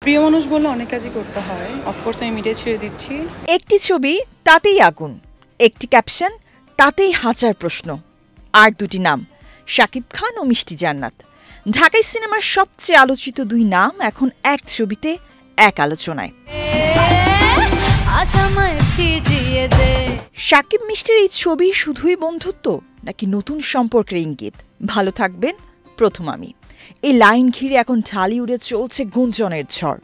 প্রিয় মানুষ বললে অনেক কাজই করতে হয়, অফকোর্স আমি মিডিয়া ছেড়ে দিচ্ছি। একটি ছবি তাতেই আগুন, একটি ক্যাপশন তাতেই হাজার প্রশ্ন, আর দুটি নাম শাকিব খান ও মিষ্টি জান্নাত। ঢাকাই সিনেমার সবচেয়ে আলোচিত দুই নাম এখন এক ছবিতে এক আলোচনায়। শাকিব মিষ্টির এই ছবি শুধুই বন্ধুত্ব নাকি নতুন সম্পর্কের ইঙ্গিত? ভালো থাকবেন, প্রথম আমি। এই লাইন ঘিরে এখন ঢালিউডে চলছে গুঞ্জনের ঝড়।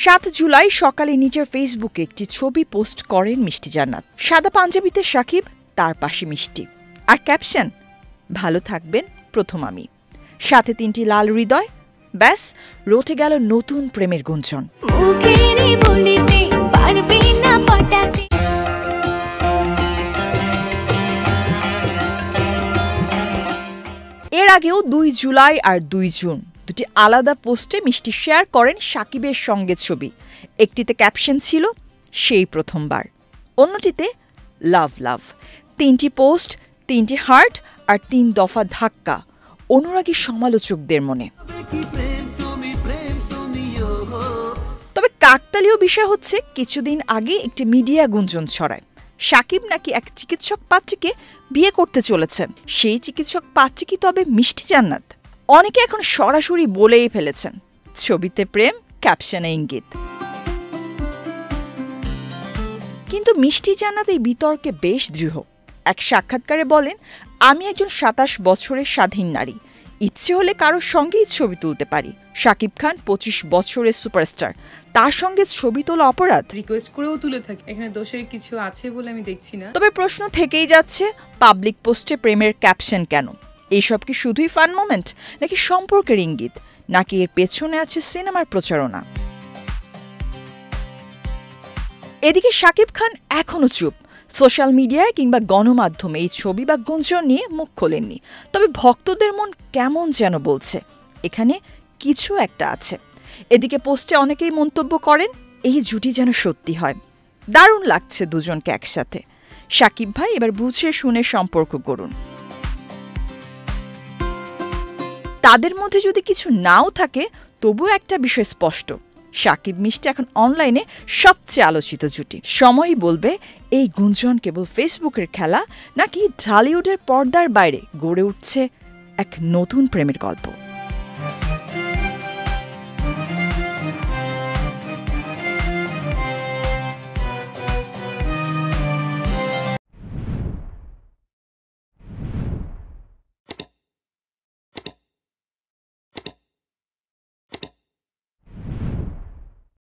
৭ জুলাই সকালে নিজের ফেসবুকে একটি ছবি পোস্ট করেন মিষ্টি জান্নাত। সাদা পাঞ্জাবিতে শাকিব, তার পাশে মিষ্টি, আর ক্যাপশন ভালো থাকবেন, প্রথম আমি। সাথে ৩টি লাল হৃদয়। ব্যাস, রটে গেল নতুন প্রেমের গুঞ্জন। এর আগেও ২ জুলাই আর ২ জুন দুটি আলাদা পোস্টে মিষ্টি শেয়ার করেন শাকিবের সঙ্গে ছবি। একটিতে ক্যাপশন ছিল সেই প্রথমবার, অন্যটিতে লাভ লাভ। ৩টি পোস্ট, ৩টি হার্ট আর ৩ দফা ধাক্কা অনুরাগী সমালোচকদের মনে। তবে কাকতালীয় বিষয় হচ্ছে, কিছুদিন আগে একটি মিডিয়া গুঞ্জন ছড়ায় শাকিব নাকি এক চিকিৎসক পাত্রীকে বিয়ে করতে চলেছেন। সেই চিকিৎসক পাত্রী কি তবে মিষ্টি জান্নাত? অনেকে এখন সরাসরি বলেই ফেলেছেন, ছবিতে প্রেম, ক্যাপশনে ইঙ্গিত। কিন্তু মিষ্টি জান্নাত এই বিতর্কে বেশ দৃঢ়। এক সাক্ষাৎকারে বলেন, আমি একজন ২৭ বছরের স্বাধীন নারী, ইচ্ছে হলে কারোর সঙ্গেই ছবি তুলতে পারি। শাকিব খান ২৫ বছরের সুপারস্টার, তার সঙ্গে ছবি তোলা অপরাধ? রিকোয়েস্ট করেও তুলে থাকি, এখানে দোষের কিছু আছে বলে আমি দেখছি না। তবে প্রশ্ন থেকেই যাচ্ছে, পাবলিক পোস্টে প্রেমের ক্যাপশন কেন? এইসব কি শুধুই ফান মোমেন্ট, নাকি সম্পর্কের ইঙ্গিত, নাকি এর পেছনে আছে সিনেমার প্রচারণা? এদিকে শাকিব খান এখনো চুপ। সোশ্যাল মিডিয়ায় কিংবা গণমাধ্যমে এই ছবি বা গুঞ্জন নিয়ে মুখ খোলেননি। তবে ভক্তদের মন কেমন যেন বলছে, এখানে কিছু একটা আছে। এদিকে পোস্টে অনেকেই মন্তব্য করেন, এই জুটি যেন সত্যি হয়। দারুণ লাগছে দুজনকে একসাথে। শাকিব ভাই, এবার বুঝে শুনে সম্পর্ক করুন। তাদের মধ্যে যদি কিছু নাও থাকে, তবুও একটা বিষয় স্পষ্ট, শাকিব মিষ্টি এখন অনলাইনে সবচেয়ে আলোচিত জুটি। সময়ই বলবে এই গুঞ্জন কেবল ফেসবুকের খেলা, নাকি ঢালিউডের পর্দার বাইরে গড়ে উঠছে এক নতুন প্রেমের গল্প।